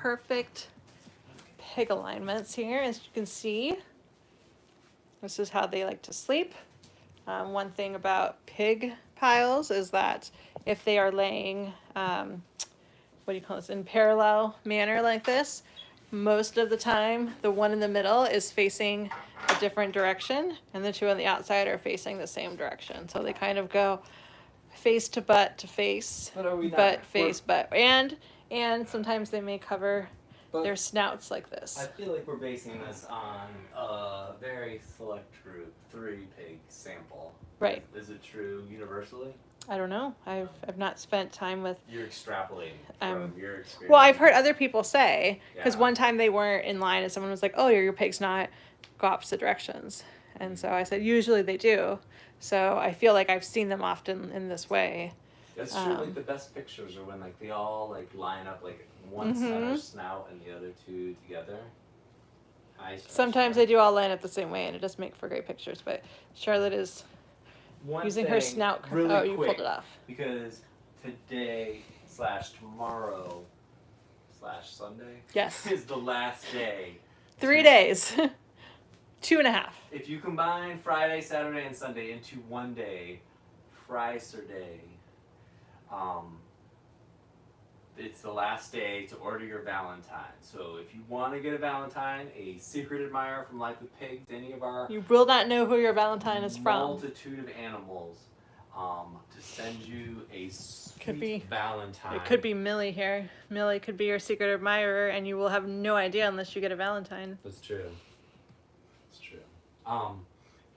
perfect pig alignments here, as you can see. This is how they like to sleep. One thing about pig piles is that if they are laying, what do you call this, in parallel manner like this, most of the time the one in the middle is facing a different direction and the two on the outside are facing the same direction. So they kind of go face to butt to face, butt face butt, and sometimes they may cover their snouts like this. I feel like we're basing this on a very select group, 3 pig sample. Right. Is it true universally? I don't know. I've not spent time with. You're extrapolating from your experience. Well, I've heard other people say, because one time they weren't in line and someone was like, "Oh, your pig's not go opposite directions," and so I said, "Usually they do." So I feel like I've seen them often in this way. That's true. Like the best pictures are when like they all like line up like one center snout and the other 2 together. Sometimes they do all line up the same way, and it does make for great pictures. But Charlotte is using her snout. Really oh, you quick, pulled it off. Because today / tomorrow / Sunday. Yes. Is the last day. 3 days. 2.5. If you combine Friday, Saturday, and Sunday into one day, Friday, it's the last day to order your Valentine. So if you want to get a Valentine, a secret admirer from Life with Pigs, any of our You will not know who your Valentine is from. Multitude of animals, to send you a sweet Valentine. It could be Millie here. Millie could be your secret admirer, and you will have no idea unless you get a Valentine. That's true. That's true.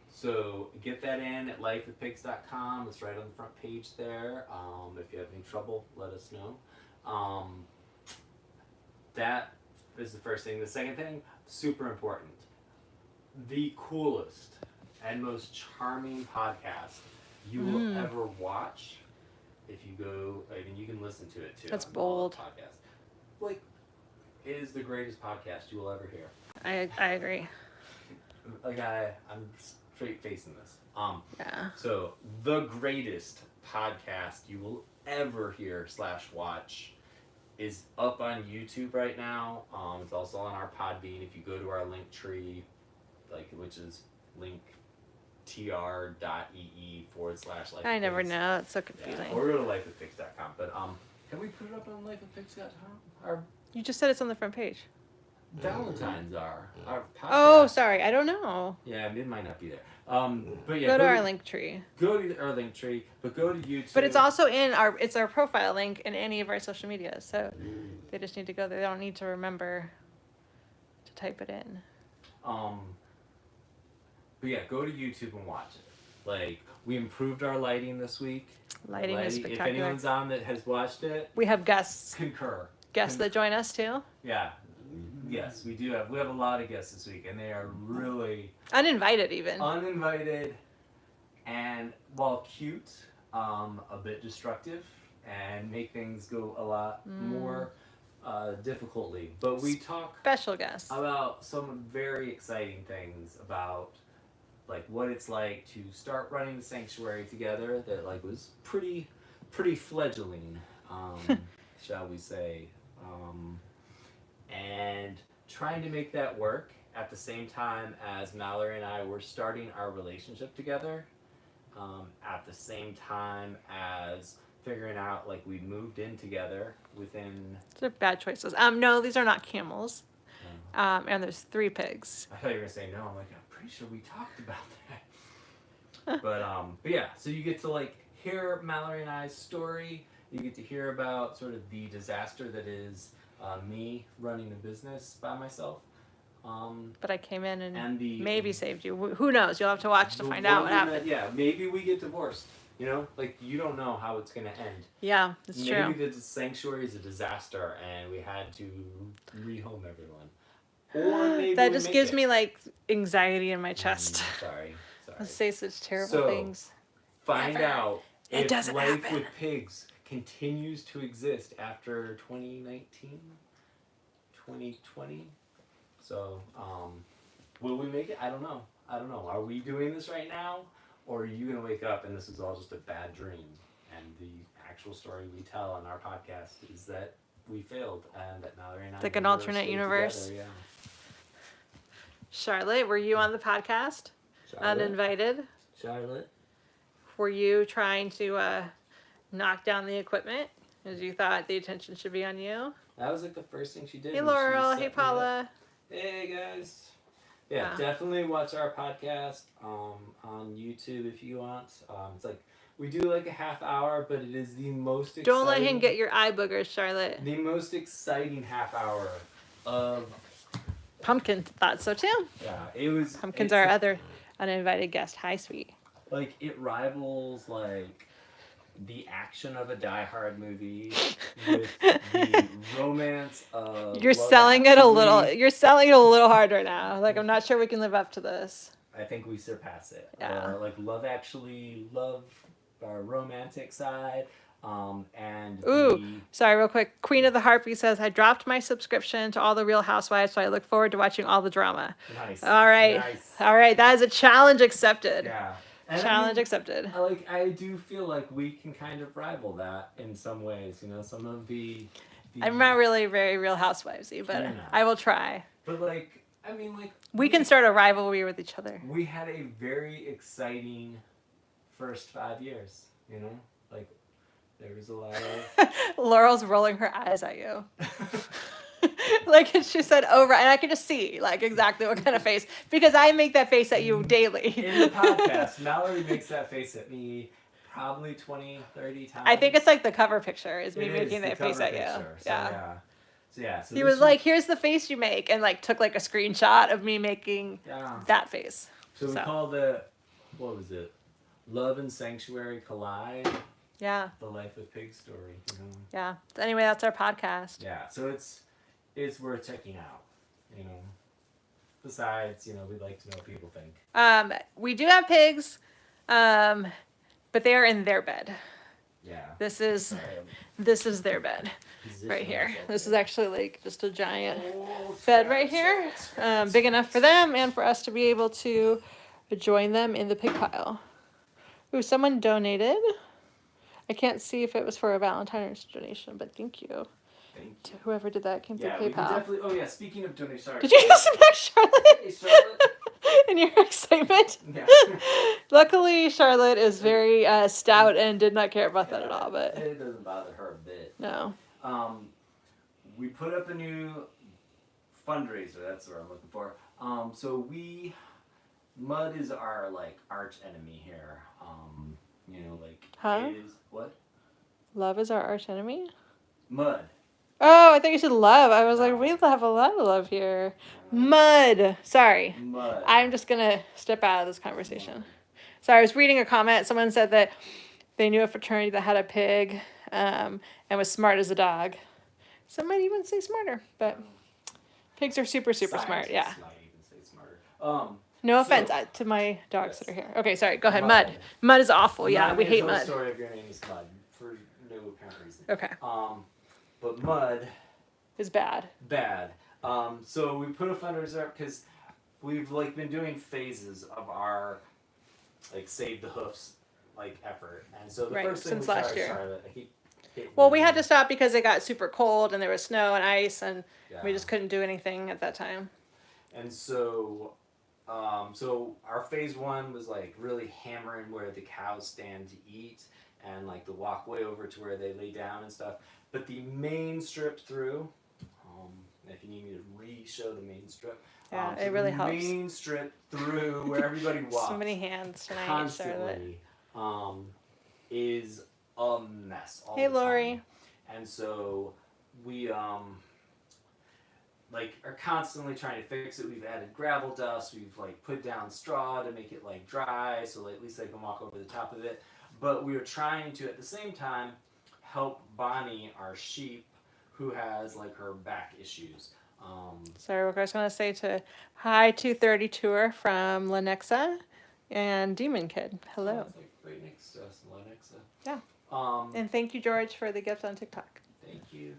So get that in at lifewithpigs.com. It's right on the front page there. If you have any trouble, let us know. That is the first thing. The second thing, super important. The coolest and most charming podcast you will ever watch. If you go, I mean, you can listen to it too. That's bold. Podcast. Like, it is the greatest podcast you will ever hear. I agree. Like I'm straight facing this. Yeah. So the greatest podcast you will ever hear / watch is up on YouTube right now. It's also on our Podbean. If you go to our link tree, which is linktr.ee/life. I never know. It's so confusing. Yeah, or go to lifewithpigs.com. But can we put it up on lifewithpigs.com? You just said it's on the front page. Valentines are our podcast. Oh, sorry. I don't know. Yeah, it might not be there. But yeah, go to our link tree. Go to our link tree, but go to YouTube. But it's also in our profile link in any of our social media. So they just need to go there. They don't need to remember to type it in. But yeah, go to YouTube and watch it. Like, we improved our lighting this week. Lighting is spectacular. If anyone's on that has watched it, we have guests. Concur. Guests that join us too. Yeah. Yes, we do have. We have a lot of guests this week, and they are really uninvited, even uninvited, and while cute, a bit destructive, and make things go a lot more difficultly. But we talk special guests about some very exciting things about like what it's like to start running the sanctuary together. That like was pretty fledgling, shall we say. And trying to make that work at the same time as Mallory and I were starting our relationship together, at the same time as figuring out like we moved in together within. These are bad choices. No, these are not camels. And there's 3 pigs. I thought you were gonna say no. I'm like, I'm pretty sure we talked about that. But yeah, so you get to like hear Mallory and I's story. You get to hear about sort of the disaster that is me running a business by myself. But I came in and the, maybe saved you. Who knows? You'll have to watch to find out what happened. Yeah, maybe we get divorced. You know, like you don't know how it's going to end. Yeah, it's true. Maybe the sanctuary is a disaster and we had to rehome everyone. Or maybe that just gives me like anxiety in my chest. Sorry. Let's say such terrible things. Find out it if doesn't Life happen. with Pigs continues to exist after 2019, 2020. So, will we make it? I don't know. Are we doing this right now? Or are you going to wake up and this is all just a bad dream? And the actual story we tell on our podcast is that we failed, and that Mallory and I It's like an never alternate stayed universe. together, Charlotte, were you on the podcast? Uninvited? Charlotte. Were you trying to knock down the equipment? As you thought the attention should be on you? That was like the first thing she did. Hey when she Laurel, set hey me up. Paula. Hey guys. Yeah, Yeah. definitely watch our podcast on YouTube if you want. It's like we do like a half hour, but it is the most exciting. Don't let him get your eye boogers, Charlotte. The most exciting half hour of. Pumpkin thought so too. Yeah, it was. Pumpkin's our other uninvited guest. Hi, sweet. Like it rivals like the action of a Die Hard movie with the romance of. You're Love selling it a Actually. little. You're selling it a little hard right now. Like I'm not sure we can live up to this. I think we surpass it. Yeah. Like Love Actually, love our romantic side, and Ooh, sorry, real quick. Queen of the Harpy says, I dropped my subscription to all the Real Housewives, so I look forward to watching all the drama. Nice. All right. Nice. All right. That is a challenge accepted. Yeah. And Challenge accepted. I do feel like we can kind of rival that in some ways. You know, some of the I'm not really very Real Housewivesy, but You're not. I will try. But like, I mean, like We can start a rivalry with each other. We had a very exciting first 5 years. You know, like there was a lot of. Laurel's rolling her eyes at you. Like she said over, and I can just see like exactly what kind of face, because I make that face at you daily. In the podcast, Mallory makes that face at me probably 20, 30 times. I think it's like the cover picture is me It making the that face cover at you. picture. So, Yeah. So He this was like, here's the face you make, and like took like a screenshot of me making that face. So we called it, what was it? Love and Sanctuary Collide. Yeah. The Life of Pig story. You know? Yeah. Anyway, that's our podcast. Yeah. So it's worth checking out. You know. Besides, you know, we'd like to know what people think. We do have pigs, but they are in their bed. Yeah. This is their bed right here. This is actually like just a giant bed right here, big enough for them and for us to be able to join them in the pig pile. Ooh, someone donated. I can't see if it was for a Valentine's donation, but thank you. To whoever did that came through Yeah, we can PayPal. definitely. Oh yeah, speaking of donation, sorry. Did you just smack Charlotte? Hey, Charlotte. In your excitement? Yeah. Luckily, Charlotte is very stout and did not care about that at all. But it doesn't bother her a bit. no. We put up a new fundraiser. That's what I'm looking for. So Mud is our like arch enemy here. You know, like is what? Love is our arch enemy? Mud. Oh, I thought you said love. I was like, we have a lot of love here. Mud. Sorry. Mud. I'm just going to step out of this conversation. Sorry, I was reading a comment. Someone said that they knew a fraternity that had a pig and was smart as a dog. Some might even say smarter, but pigs are super, super smart. Yeah. Might even say smarter. No offense to my dogs that are here. Okay, sorry. Go ahead. Mud. Mud is awful. Yeah, we hate mud. The story of your name is Mud for no apparent reason. Okay. But Mud is bad. Bad. So we put a fundraiser up because we've like been doing phases of our like save the hoofs like effort, and so the first thing since we last year. Charlotte, Well, we had to stop because it got super cold and there was snow and ice, and we just couldn't do anything at that time. And so, so our phase one was like really hammering where the cows stand to eat and like the walkway over to where they lay down and stuff. But the main strip through, if you need me to re-show the main strip. Yeah, so it really the helps. Main strip through where everybody walks. So many hands tonight, constantly, is a mess all hey, the Lori. time. And so we like are constantly trying to fix it. We've added gravel dust. We've like put down straw to make it like dry, so like, at least they can walk over the top of it. But we are trying to at the same time help Bonnie, our sheep, who has like her back issues. Sorry, what I was going to say to hi 230 tour from Lenexa and Demon Kid. Hello. It's like right next to us, Lenexa. Yeah. And thank you, George, for the gift on TikTok. Thank you.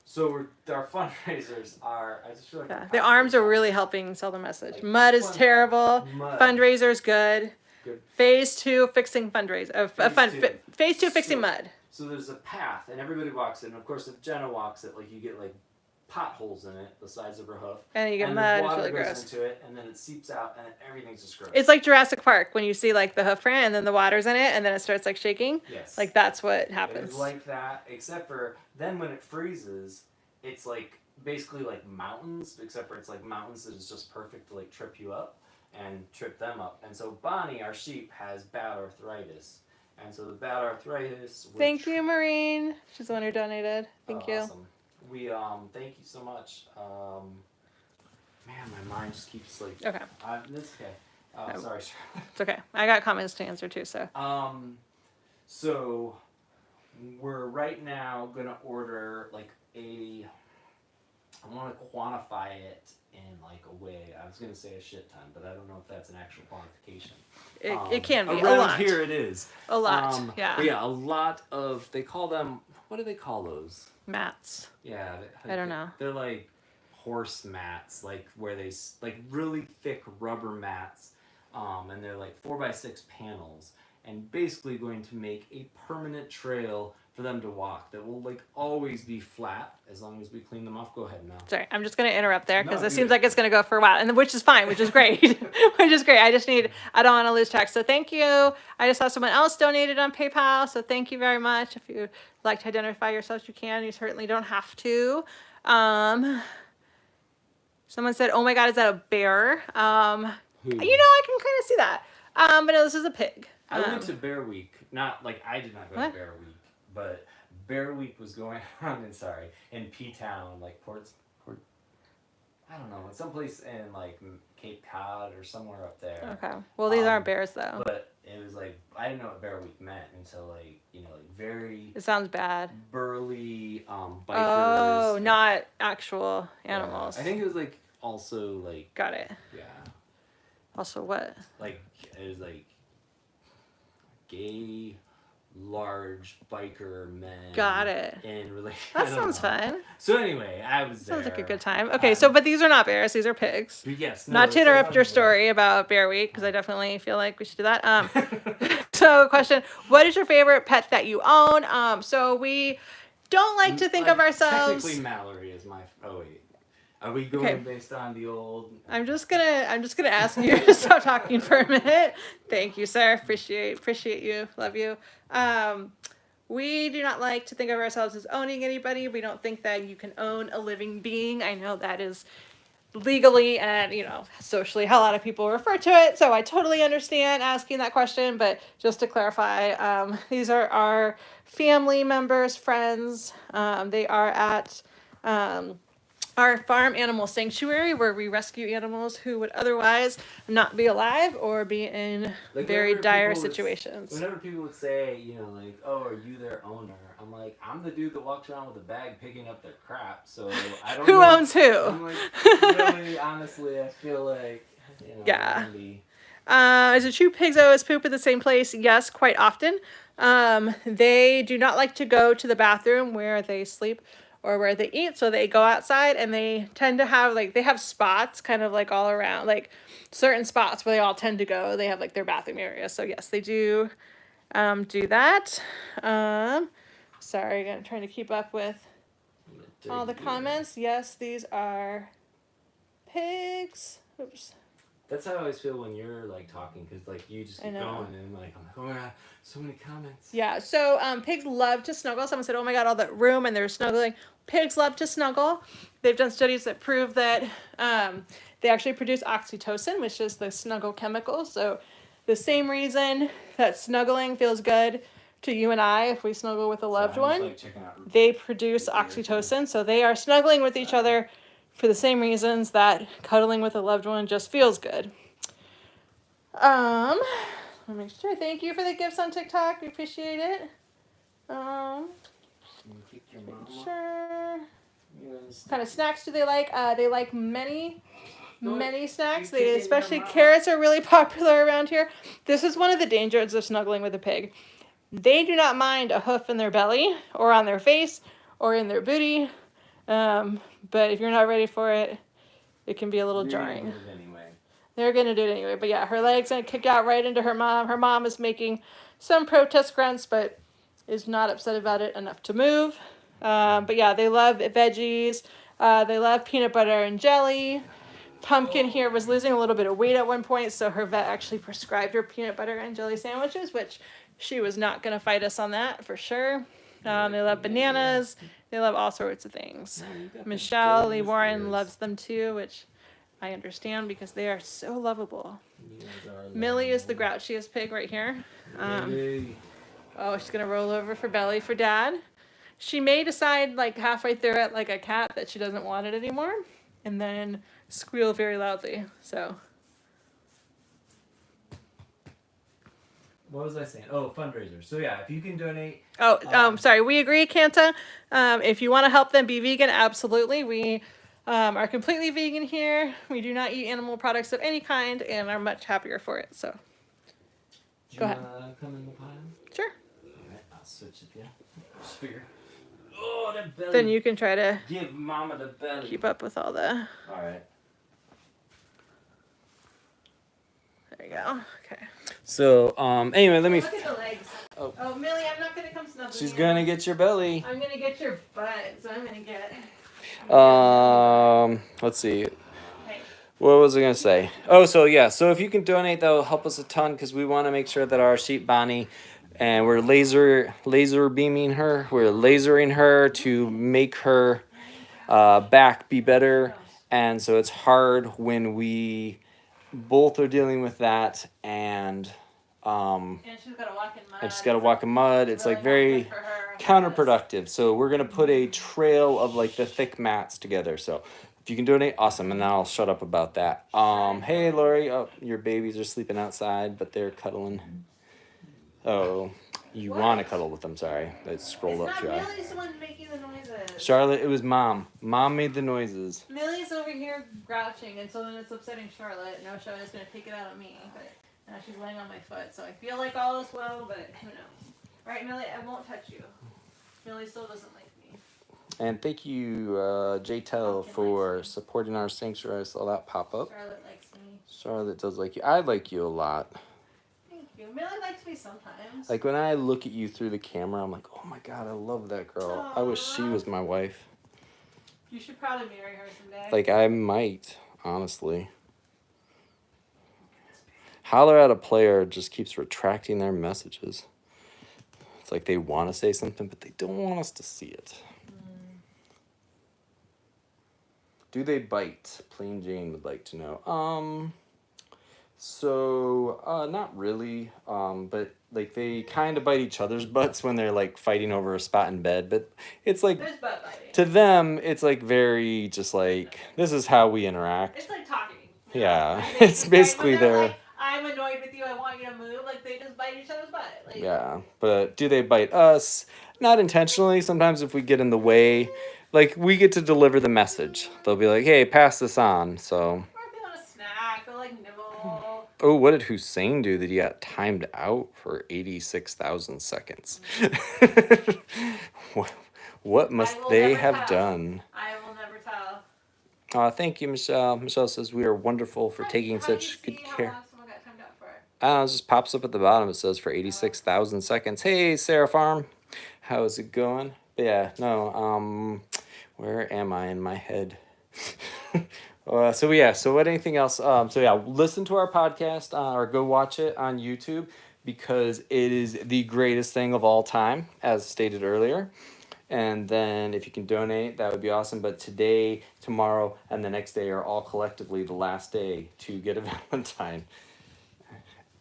So our fundraisers are. I just feel like the arms are really helping sell the message. Like, Mud is terrible. Mud. Fundraiser's good. Phase 2 fixing fundraiser. Phase 2 fixing mud. So there's a path, and everybody walks it. And of course, if Jenna walks it, like you get like potholes in it, the size of her hoof, And you get and mud. the It's water really goes gross. into it, and then it seeps out, and everything's just gross. It's like Jurassic Park when you see like the hoof print and then the water's in it and then it starts like shaking. Yes. Like that's what It happens. is like that, except for then when it freezes, it's like basically like mountains, except for it's like mountains that is just perfect to like trip you up and trip them up. And so Bonnie, our sheep, has bad arthritis. And so the bad arthritis. Thank you, Maureen. She's the one who donated. Thank you. Awesome. We thank you so much. Man, my mind just keeps like. Okay. That's okay. Sorry, Charlotte. It's okay. I got comments to answer too, so. So we're right now gonna order like a. I want to quantify it in like a way. I was gonna say a shit ton, but I don't know if that's an actual quantification. It can be around a lot. Here it is. A lot. Yeah. But yeah, a lot of. They call them. What do they call those? Mats. Yeah. I don't know. They're like horse mats, like where they like really thick rubber mats, and they're like 4x6 panels, and basically going to make a permanent trail for them to walk that will like always be flat as long as we clean them off. Go ahead now. Sorry, I'm just going to interrupt there because No, it do seems it. like it's going to go for a while, and which is fine, which is great, which is great. I don't want to lose track. So thank you. I just saw someone else donated on PayPal, so thank you very much. If you'd like to identify yourselves, you can. You certainly don't have to. Someone said, "Oh my God, is that a bear?" Who? I can kind of see that. But no, this is a pig. I went to Bear Week. Not like I did not go What? to Bear Week, but Bear Week was going on in P-Town, like Port. I don't know, someplace in like Cape Cod or somewhere up there. Okay. Well, these aren't bears though. But it was like I didn't know what Bear Week meant until like like very It sounds bad. burly bikers. Oh, not actual animals. Yeah. I think it was like also like Got it. yeah, Also, what? like it was like gay, large biker men. Got it. In relation. That sounds fun. So anyway, I was there. Sounds like a good time. Okay, so but these are not bears; these are pigs. But yes. Not to interrupt your story about Bear Week, because I definitely feel like we should do that. So, question: what is your favorite pet that you own? So we don't like to think of ourselves. Technically, Mallory is my. Oh wait, are we going based on the old? I'm just gonna ask you to stop talking for a minute. Thank you, sir. Appreciate you. Love you. We do not like to think of ourselves as owning anybody. We don't think that you can own a living being. I know that is legally and socially how a lot of people refer to it, so I totally understand asking that question. But just to clarify, these are our family members, friends. They are at our farm animal sanctuary where we rescue animals who would otherwise not be alive or be in Like, very whenever dire people would- situations. Whenever people would say, like, oh, are you their owner? I'm like, I'm the dude that walks around with a bag picking up their crap, so I don't Who know. owns who? I'm like, really, honestly, I feel like, Yeah. maybe. Is it true pigs always poop in the same place? Yes, quite often. They do not like to go to the bathroom where they sleep or where they eat, so they go outside, and they tend to have they have spots kind of like all around, like certain spots where they all tend to go. They have like their bathroom area. So yes, they do do that. Sorry, I'm trying to keep up with all the comments. Yes, these are pigs. Oops. That's how I always feel when you're like talking, because like you just keep going, and I'm like, oh my god, so many comments. Yeah, so pigs love to snuggle. Someone said, oh my god, all that room, and they're snuggling. Pigs love to snuggle. They've done studies that prove that they actually produce oxytocin, which is the snuggle chemical. So the same reason that snuggling feels good to you and I if we snuggle with a loved one, they produce oxytocin. So they are snuggling with each other for the same reasons that cuddling with a loved one just feels good. Let me make sure. Thank you for the gifts on TikTok. We appreciate it. Sure. What kind of snacks do they like? They like many snacks. They especially carrots are really popular around here. This is one of the dangers of snuggling with a pig. They do not mind a hoof in their belly or on their face or in their booty. But if you're not ready for it, it can be a little jarring. They're going to do it anyway. But yeah, her leg's going to kick out right into her mom. Her mom is making some protest grunts, but is not upset about it enough to move. But yeah, they love veggies. They love peanut butter and jelly. Pumpkin here was losing a little bit of weight at one point, so her vet actually prescribed her peanut butter and jelly sandwiches, which she was not going to fight us on that for sure. They love bananas. They love all sorts of things. Michelle Lee Warren loves them too, which I understand because they are so lovable. Millie is the grouchiest pig right here. Oh, she's gonna roll over for belly for dad. She may decide like halfway through it, like a cat, that she doesn't want it anymore, and then squeal very loudly. So. What was I saying? Oh, fundraiser. So yeah, if you can donate. Sorry. We agree, Kanta. If you want to help them be vegan, absolutely. We are completely vegan here. We do not eat animal products of any kind and are much happier for it. So, go ahead. Come in the pile? Sure. All right, I'll switch it. Yeah. Just figure. Oh, that belly. Then you can try to give Mama the belly. keep up with all the. All right. There you go. Okay. So, anyway, let me. Look at the legs. Oh, Millie, I'm not gonna come snuggle. She's gonna get your belly. I'm gonna get your butt. So I'm gonna get. Let's see. What was I gonna say? Oh, so yeah. So if you can donate, that will help us a ton because we want to make sure that our sheep Bonnie, and we're laser beaming her. We're lasering her to make her back be better, and so it's hard when we both are dealing with that and she's gotta walk in mud. I just gotta walk in mud. It's like very counterproductive. So we're gonna put a trail of like the thick mats together. So if you can donate, awesome. And then I'll shut up about that. Hey Lori, oh, your babies are sleeping outside, but they're cuddling. Oh, you want to cuddle with them? Sorry, they scrolled up too high. Millie's the one making the noises. Charlotte, it was Mom. Mom made the noises. Millie's over here grouching, and so then it's upsetting Charlotte. Now Charlotte's gonna take it out on me, but now she's laying on my foot, so I feel like all is well, but who knows? All right, Millie, I won't touch you. Millie still doesn't like me. And thank you, JTel, for supporting our sanctuary. I saw that pop up. Charlotte likes me. Charlotte does like you. I like you a lot. Thank you. Millie likes me sometimes. Like when I look at you through the camera, I'm like, oh my God, I love that girl. Aww. I wish she was my wife. You should probably marry her someday. Like I might, honestly. Holler at a player just keeps retracting their messages. It's like they want to say something, but they don't want us to see it. Do they bite? Plain Jane would like to know. Not really. But like they kind of bite each other's butts when they're like fighting over a spot in bed. But it's like there's butt biting. To them, it's like very just like this is how we interact. It's like talking. Yeah, it's basically their. Like, I'm annoyed with you. I want you to move. Like they just bite each other's butt. Like, yeah, but do they bite us? Not intentionally. Sometimes if we get in the way, like we get to deliver the message. They'll be like, "Hey, pass this on." So. Or if they want a snack, they'll like nibble. Oh, what did Hussein do that he got timed out for 86,000 seconds? What must they have done? I will never tell. Thank you, Michelle. Michelle says we are wonderful for taking such good care. It just pops up at the bottom. It says for 86,000 seconds. Hey, Sarah Farm. How's it going? Yeah, no, where am I in my head? So what, anything else? Listen to our podcast or go watch it on YouTube because it is the greatest thing of all time, as stated earlier. And then if you can donate, that would be awesome. But today, tomorrow, and the next day are all collectively the last day to get a Valentine.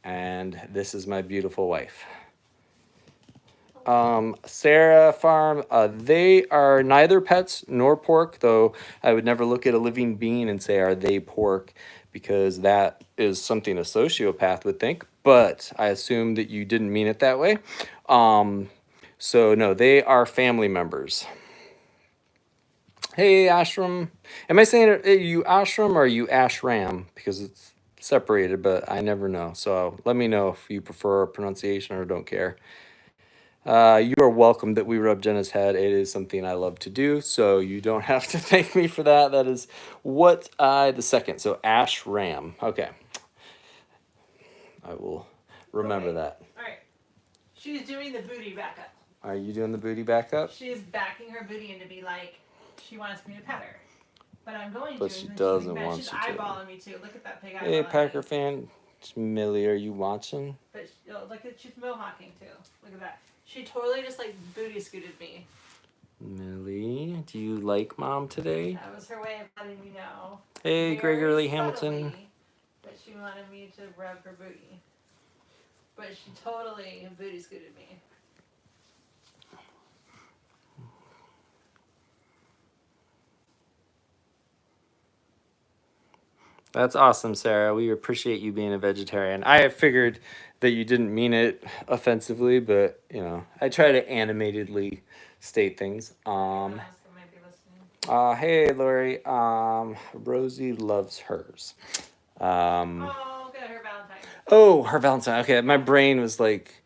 And this is my beautiful wife. Sarah Farm, they are neither pets nor pork, though I would never look at a living being and say, are they pork? Because that is something a sociopath would think. But I assume that you didn't mean it that way. So no, they are family members. Hey, Ashram. Am I saying it, you Ashram or you Ashram? Because it's separated, but I never know. So let me know if you prefer pronunciation or don't care. You are welcome that we rub Jenna's head. It is something I love to do, so you don't have to thank me for that. That is the second. So Ashram. Okay. I will remember that. All right. She's doing the booty back up. Are you doing the booty back up? She's backing her booty into be like, she wants me to pet her. But I'm going But to. she And then doesn't want she's you to. eyeballing me too. Look at that pig eyeballing Hey, me. Packer fan. Millie, are you watching? But look at, she's mohawking too. Look at that. She totally just like booty scooted me. Millie, do you like mom today? That was her way of letting me know. Hey, Gregory Hamilton. That she wanted me to rub her booty. But she totally booty scooted me. That's awesome, Sarah. We appreciate you being a vegetarian. I figured that you didn't mean it offensively, but you know, I try to animatedly state things. Hey, Lori. Rosie loves hers. Oh, good, her Valentine. Oh, her Valentine. Okay, my brain was like,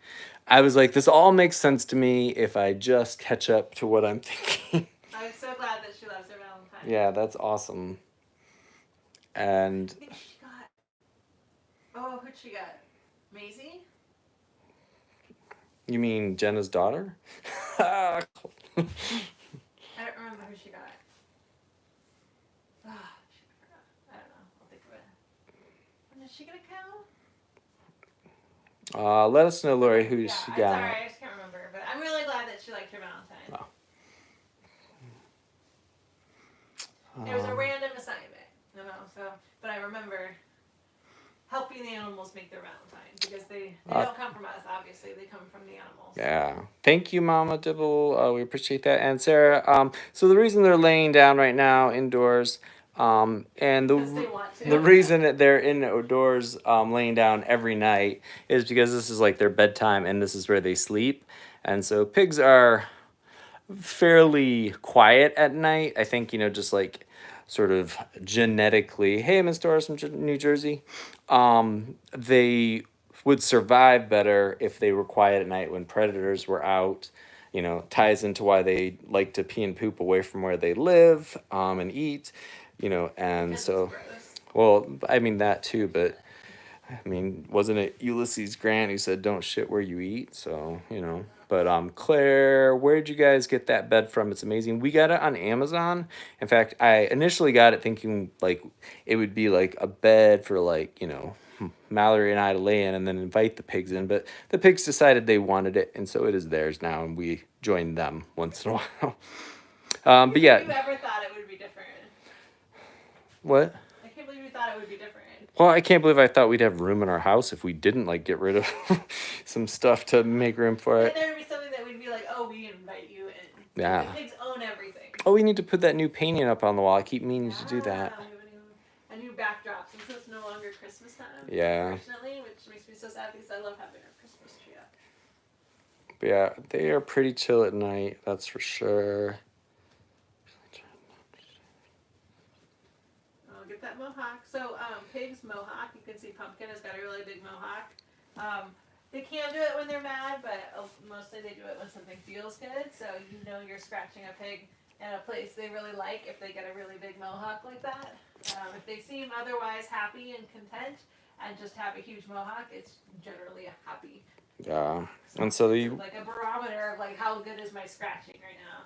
I was like, this all makes sense to me if I just catch up to what I'm thinking. I'm so glad that she loves her Valentine. Yeah, that's awesome. And I think she got. Oh, who'd she got? Maisie? You mean Jenna's daughter? I don't remember who she got. Oh, I don't know. I'll think of it. Did she get a cow? Let us know, Lori, who she got. Sorry, I just can't remember. But I'm really glad that she liked her Valentine. It was a random assignment, you know. So, but I remember helping the animals make their Valentine because they don't come from us. Obviously, they come from the animals. Yeah. Thank you, Mama Dibble. We appreciate that. And Sarah, so the reason they're laying down right now indoors, and the reason that they're indoors laying down every night is because this is like their bedtime and this is where they sleep. And so pigs are fairly quiet at night. I think, you know, just like sort of genetically, hey, Miss Doris from New Jersey, they would survive better if they were quiet at night when predators were out. You know, ties into why they like to pee and poop away from where they live and eat, you know, and so, well, I mean, that too, but I mean, wasn't it Ulysses Grant who said, don't shit where you eat? So, you know, but Claire, where'd you guys get that bed from? It's amazing. We got it on Amazon. In fact, I initially got it thinking like it would be like a bed for like, you know, Mallory and I to lay in and then invite the pigs in, but the pigs decided they wanted it, and so it is theirs now, and we join them once in a while. But yeah. You ever thought it would be different? What? I can't believe you thought it would be different. Well, I can't believe I thought we'd have room in our house if we didn't like get rid of some stuff to make room for it. And there would be something that we'd be like, oh, we invite you in. Yeah. The pigs own everything. Oh, we need to put that new painting up on the wall. I keep meaning to do that. A new backdrop since it's no longer Christmas time. Yeah. Unfortunately, which makes me so sad because I love having our Christmas tree up. But yeah, they are pretty chill at night, that's for sure. I'll get that mohawk. So, pig's mohawk. You can see Pumpkin has got a really big mohawk. They can do it when they're mad, but mostly they do it when something feels good. So you know you're scratching a pig in a place they really like if they get a really big mohawk like that. If they seem otherwise happy and content and just have a huge mohawk, it's generally a happy. Yeah, and so it's like a barometer of like how good is my scratching right now.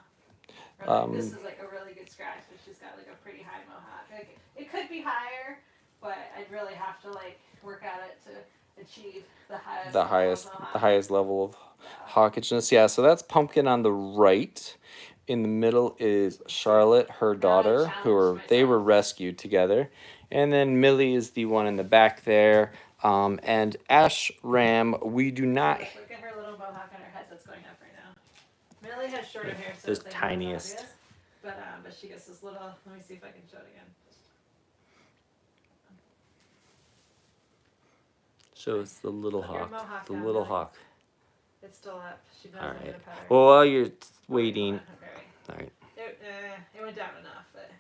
Or like, this is like a really good scratch, but she's got like a pretty high mohawk. Like, it could be higher, but I'd really have to like work at it to achieve the highest level of hawkishness. Yeah, so that's Pumpkin on the right. In the middle is Charlotte, her daughter, they were rescued together. And then Millie is the one in the back there. And Ash Ram, we do not. Look at her little mohawk on her head that's going up right now. Millie has shorter hair, so it's the tiniest. Obvious, but she gets this little. Let me see if I can show it again. Show us the little hawk. The little hawk. It's still up. She knows all I'm gonna right. pet her. Well, while you're waiting. All right. It went down enough, but I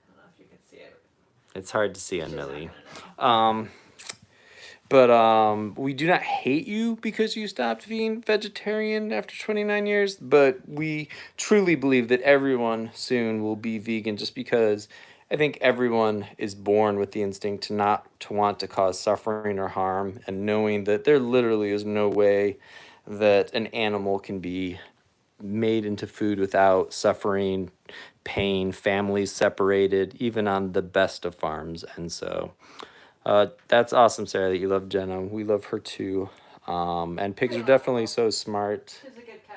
don't know if you can see it. It's hard to see on Millie. But we do not hate you because you stopped being vegetarian after 29 years, but we truly believe that everyone soon will be vegan just because I think everyone is born with the instinct to want to cause suffering or harm, and knowing that there literally is no way that an animal can be made into food without suffering, pain, families separated, even on the best of farms. And so that's awesome, Sarah, that you love Jenna. We love her too. And pigs are definitely so smart. She's a good cow.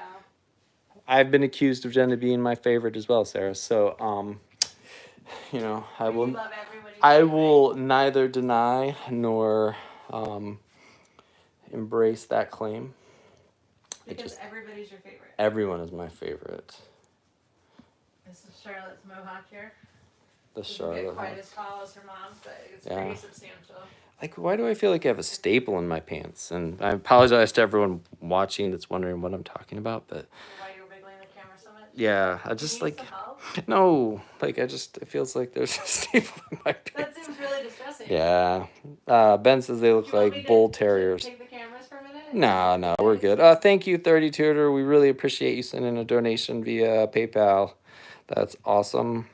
I've been accused of Jenna being my favorite as well, Sarah. So, you know, You love everybody's I favorite. will neither deny nor embrace that claim. Because everybody's your favorite. Everyone is my favorite. This is Charlotte's mohawk here. The Doesn't Charlotte. get quite as tall as her mom's, but it's Yeah. pretty substantial. Like, why do I feel like I have a staple in my pants? And I apologize to everyone watching that's wondering what I'm talking about, but Why you're wiggling the camera so much? yeah, I You just need like, some help? no, like it feels like there's a staple in my That pants. seems really distressing. Yeah. Ben says they look Do you want me like bull to terriers. take the cameras for a minute? No, we're good. Thank you, 30 Tutor. We really appreciate you sending a donation via PayPal. That's awesome.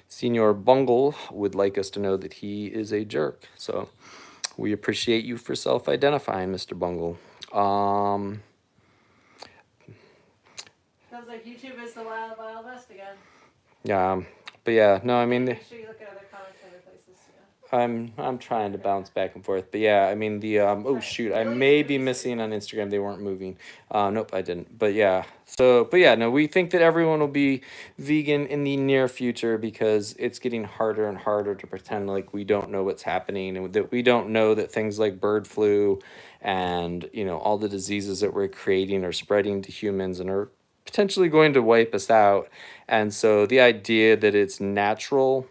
Senior Bungle would like us to know that he is a jerk. So we appreciate you for self-identifying, Mr. Bungle. Sounds like YouTube is the wild, wild west again. Yeah, but yeah, no, I mean, Make sure you look at other comments other places too. I'm trying to bounce back and forth, but yeah, I mean oh shoot, I may be missing on Instagram. They weren't moving. Nope, I didn't. But yeah, no, we think that everyone will be vegan in the near future because it's getting harder and harder to pretend like we don't know what's happening and that we don't know that things like bird flu and all the diseases that we're creating are spreading to humans and are potentially going to wipe us out. And so the idea that it's natural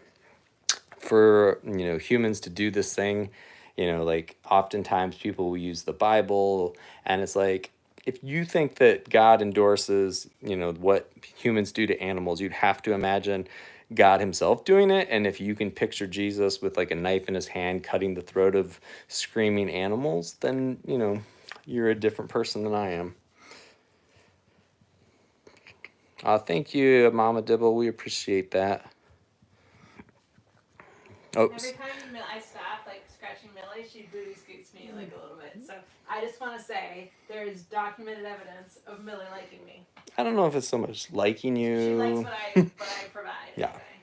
for humans to do this thing, like oftentimes people will use the Bible, and it's like, if you think that God endorses what humans do to animals, you'd have to imagine God himself doing it. And if you can picture Jesus with like a knife in his hand cutting the throat of screaming animals, then you're a different person than I am. Thank you, Mama Dibble. We appreciate that. Every time I stop, like scratching Millie, she booty scoots me like a little bit. So I just want to say there is documented evidence of Millie liking me. I don't know if it's so much liking you. She likes what I provide. Yeah. Okay.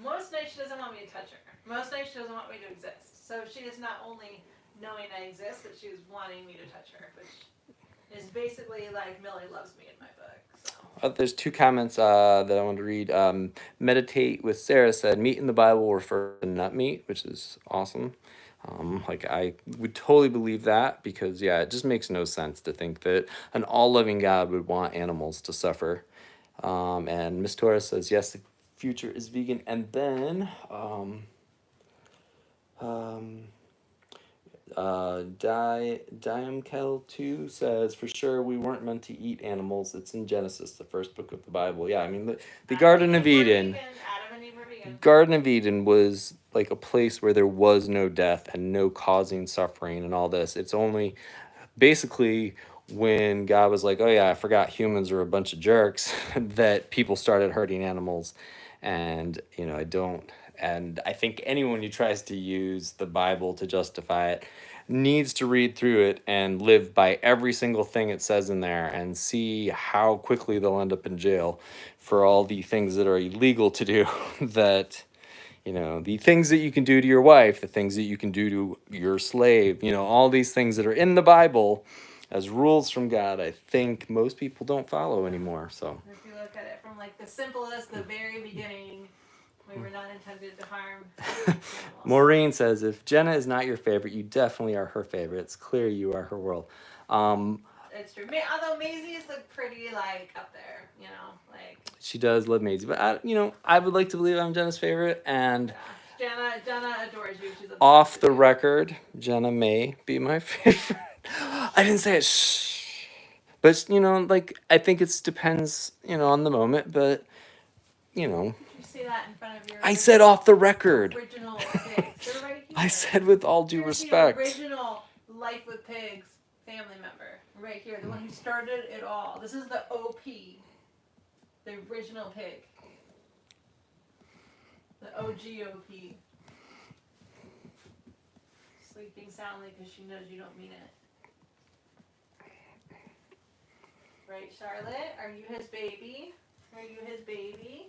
Most nights she doesn't want me to touch her. Most nights she doesn't want me to exist. So she is not only knowing I exist, but she is wanting me to touch her, which is basically like Millie loves me in my book. So. There's two comments that I want to read. Meditate with Sarah said, meat in the Bible refers to nut meat, which is awesome. Like I would totally believe that because it just makes no sense to think that an all-loving God would want animals to suffer. And Miss Torres says, yes, the future is vegan. And then Diamkel 2 says, for sure we weren't meant to eat animals. It's in Genesis, the first book of the Bible. Yeah, I mean the Garden of Eden. Garden of Eden was like a place where there was no death and no causing suffering and all this. It's only basically when God was like, oh yeah, I forgot humans are a bunch of jerks, that people started hurting animals. And I think anyone who tries to use the Bible to justify it needs to read through it and live by every single thing it says in there and see how quickly they'll end up in jail for all the things that are illegal to do. That the things that you can do to your wife, the things that you can do to your slave, all these things that are in the Bible as rules from God, I think most people don't follow anymore. So if you look at it from like the simplest, the very beginning, we were not intended to harm animals. Maureen says, if Jenna is not your favorite, you definitely are her favorite. It's clear you are her world. It's true. Although Maisie's like pretty like up there, like. She does love Maisie, but I would like to believe I'm Jenna's favorite. And Jenna adores you. She's off the record, Jenna may be my favorite. I didn't say it. Shh. But like I think it depends, on the moment. But Did you say that in front of your? I said off the record. Original pigs. I said with all due respect. The original Life with Pigs family member, right here, the one who started it all. This is the OP, the original pig, the OGOP. Sleeping soundly because she knows you don't mean it. Right, Charlotte? Are you his baby? Are you his baby?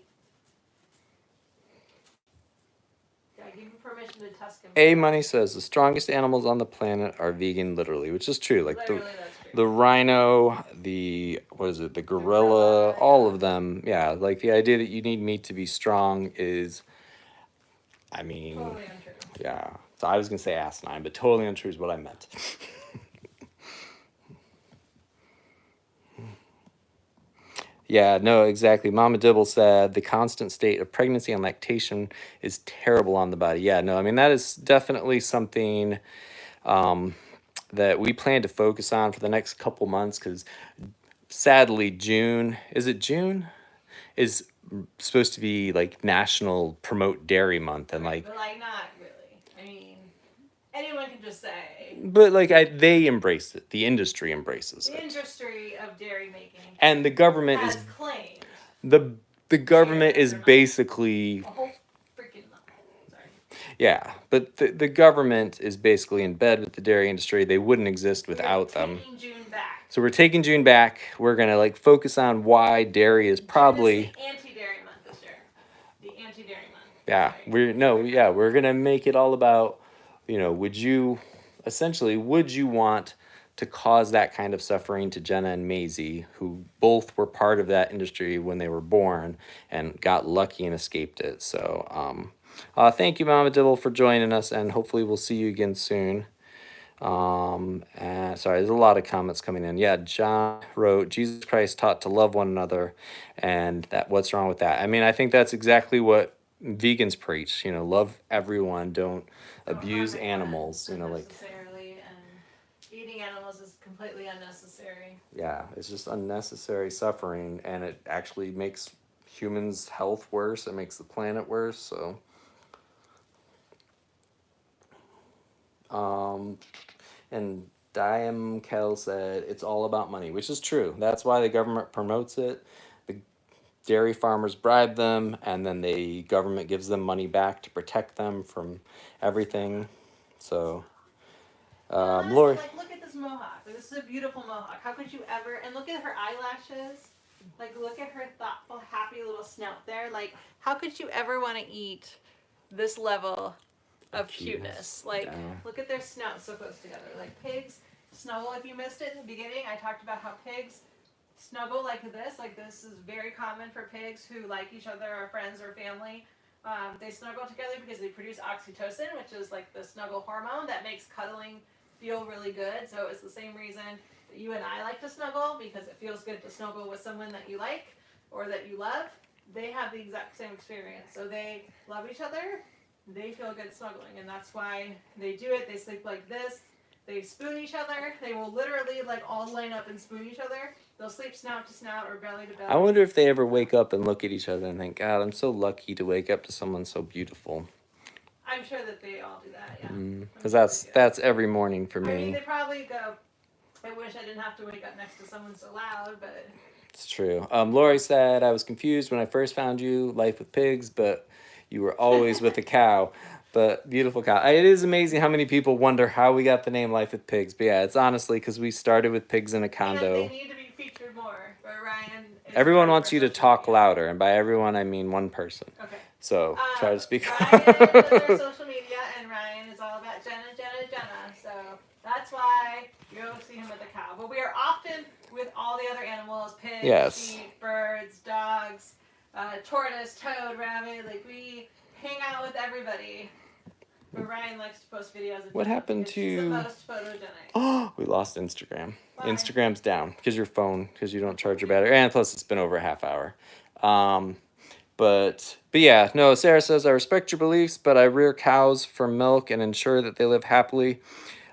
Did I give you permission to tusk him? A Money says the strongest animals on the planet are vegan, literally, which is true. Like Literally, that's true. the rhino, the what is it, the gorilla, gorilla, all yeah. of them. Yeah, like the idea that you need meat to be strong is, I mean, Totally untrue. yeah. So I was gonna say asinine, but totally untrue is what I meant. Yeah, no, exactly. Mama Dibble said the constant state of pregnancy and lactation is terrible on the body. Yeah, no, I mean that is definitely something that we plan to focus on for the next couple months because sadly June, is it June? Is supposed to be like National Promote Dairy Month and Right, but like not really. I mean, anyone can just say. but like they embrace it. The industry embraces The it. industry of dairy making And the government has is claimed the government Cheers is or not. basically a whole freaking month. Sorry. yeah, but the government is basically in bed with the dairy industry. They wouldn't exist without We're them. taking June back. So we're taking June back. We're gonna like focus on why dairy is probably June is the anti-dairy month this year. The anti-dairy month. yeah. Sorry. We're gonna make it all about would you want to cause that kind of suffering to Jenna and Maisie, who both were part of that industry when they were born and got lucky and escaped it. So thank you, Mama Dibble, for joining us, and hopefully we'll see you again soon. Sorry, there's a lot of comments coming in. Yeah, John wrote, Jesus Christ taught to love one another, and that what's wrong with that? I mean, I think that's exactly what vegans preach. Love everyone, don't abuse harm animals. anyone unnecessarily, and eating animals is completely unnecessary. Yeah, it's just unnecessary suffering, and it actually makes humans' health worse. It makes the planet worse. So, and Diam Kell said it's all about money, which is true. That's why the government promotes it. The dairy farmers bribe them, and then the government gives them money back to protect them from everything. So, Lori. Like, look at this mohawk. This is a beautiful mohawk. How could you ever? And look at her eyelashes. Like, look at her thoughtful, happy little snout there. Like, how could you ever want to eat this level of cuteness? Like, yeah. Look at their snouts so close together. Like, pigs snuggle. If you missed it in the beginning, I talked about how pigs snuggle like this. Like, this is very common for pigs who like each other or friends or family. They snuggle together because they produce oxytocin, which is like the snuggle hormone that makes cuddling feel really good. So it's the same reason that you and I like to snuggle, because it feels good to snuggle with someone that you like or that you love. They have the exact same experience. So they love each other. They feel good snuggling, and that's why they do it. They sleep like this. They spoon each other. They will literally like all line up and spoon each other. They'll sleep snout to snout or belly to belly. I wonder if they ever wake up and look at each other and think, God, I'm so lucky to wake up to someone so beautiful. I'm sure that they all do that, yeah. Because that's every morning for me. I mean, they probably go, I wish I didn't have to wake up next to someone so loud, but... It's true. Lori said, I was confused when I first found you, Life with Pigs, but you were always with a cow. But beautiful cow. It is amazing how many people wonder how we got the name Life with Pigs. But yeah, it's honestly because we started with pigs in a condo. They need to be featured more, but Ryan... Everyone wants you to talk louder, and by everyone I mean one person. Okay. So try to speak. Ryan does our social media, and Ryan is all about Jenna. So that's why you'll see him with a cow. But we are often with all the other animals: pigs, sheep, birds, dogs, tortoise, toad, rabbit. Like, we hang out with everybody. But Ryan likes to post videos of What happened to the most photogenic. Oh, we lost Instagram. Why? Instagram's down because you don't charge your battery, and plus it's been over a half hour. But yeah, no. Sarah says, I respect your beliefs, but I rear cows for milk and ensure that they live happily.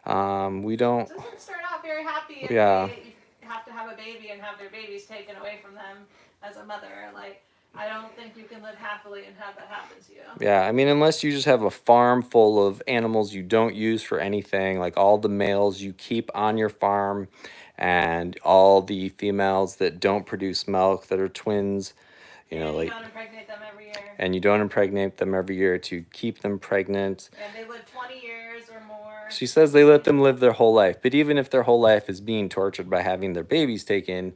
We don't. It doesn't start out very happy if Yeah. they have to have a baby and have their babies taken away from them as a mother. Like, I don't think you can live happily and have that happen to you. Yeah, I mean, unless you just have a farm full of animals you don't use for anything, like all the males you keep on your farm and all the females that don't produce milk that are twins, You don't impregnate them every year. And you don't impregnate them every year to keep them pregnant. And they live 20 years or more. She says they let them live their whole life, but even if their whole life is being tortured by having their babies taken,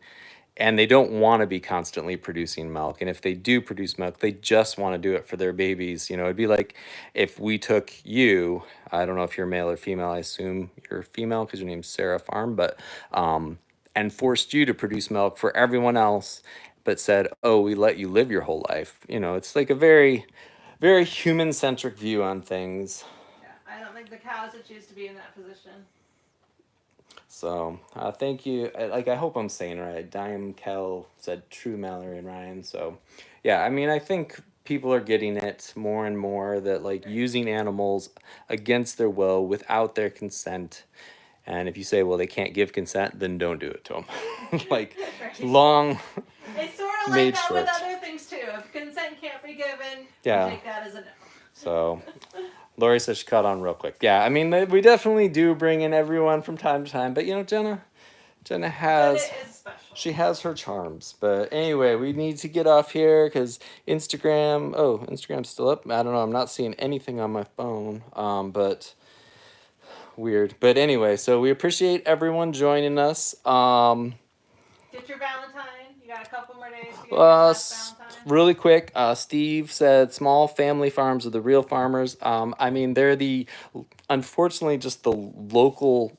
and they don't want to be constantly producing milk. And if they do produce milk, they just want to do it for their babies. You know, it'd be like if we took you, I don't know if you're male or female, I assume you're female because your name's Sarah Farm, but, and forced you to produce milk for everyone else, but said, oh, we let you live your whole life. You know, it's like a very, very human centric view on things. Yeah, I don't think the cows would choose to be in that position. So thank you. I hope I'm saying it right. Dime Kel said true Mallory and Ryan. So yeah, I mean, I think people are getting it more and more that like using animals against their will without their consent. And if you say, well, they can't give consent, then don't do it to them. Like Right. long. It's sort of made like that short. with other things too. If consent can't be given, Yeah. you take that as a no. So Lori says she caught on real quick. Yeah, I mean, we definitely do bring in everyone from time to time. But, you know, Jenna has, Jenna is special. she has her charms. But anyway, we need to get off here because Instagram's still up. I don't know. I'm not seeing anything on my phone. But weird. But anyway, so we appreciate everyone joining us. Get your Valentine. You got a couple more days to get your last Valentine. Really quick, Steve said small family farms are the real farmers. I mean, they're unfortunately, just the local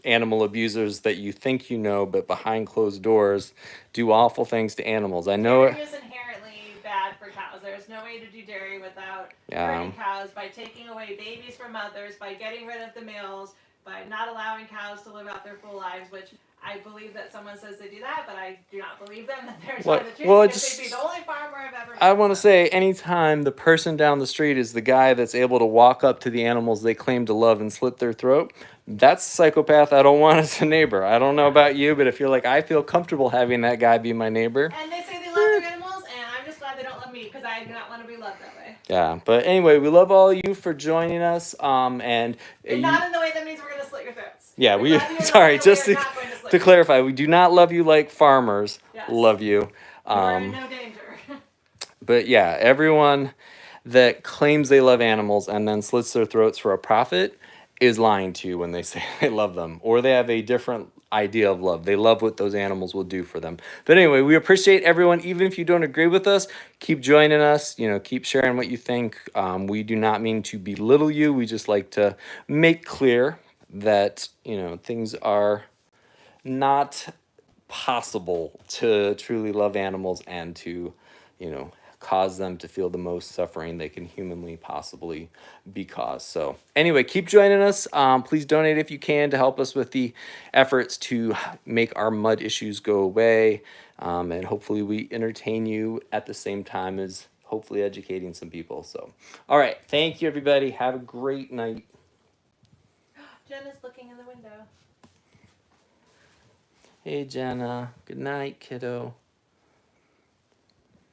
animal abusers that you think you know, but behind closed doors do awful things to animals. I know Dairy is inherently bad for cows. There's no way to do dairy without hurting cows, by taking away babies from mothers, by getting rid of the males, by not allowing cows to live out their full lives, which I believe that someone says they do that, but I do not believe them that they're telling the truth. Well, because they'd be the only farmer I've ever met. I want to say anytime the person down the street is the guy that's able to walk up to the animals they claim to love and slit their throat, that's a psychopath I don't want as a neighbor. I don't know about you, but if you're like, I feel comfortable having that guy be my neighbor. And they say they love their animals, and I'm just glad they don't love me because I do not want to be loved that way. Yeah, but anyway, we love all of you for joining us. And not in the way that means we're going to slit your throats. Yeah, sorry, just to clarify, we do not love you like farmers. Yes. Love you. You are in no danger. But yeah, everyone that claims they love animals and then slits their throats for a profit is lying to you when they say they love them, or they have a different idea of love. They love what those animals will do for them. But anyway, we appreciate everyone. Even if you don't agree with us, keep joining us. You know, keep sharing what you think. We do not mean to belittle you. We just like to make clear that, you know, things are not possible to truly love animals and to, you know, cause them to feel the most suffering they can humanly possibly be caused. So anyway, keep joining us. Please donate if you can to help us with the efforts to make our mud issues go away. And hopefully we entertain you at the same time as hopefully educating some people. So, all right. Thank you, everybody. Have a great night. Jenna's looking in the window. Hey, Jenna. Good night, kiddo.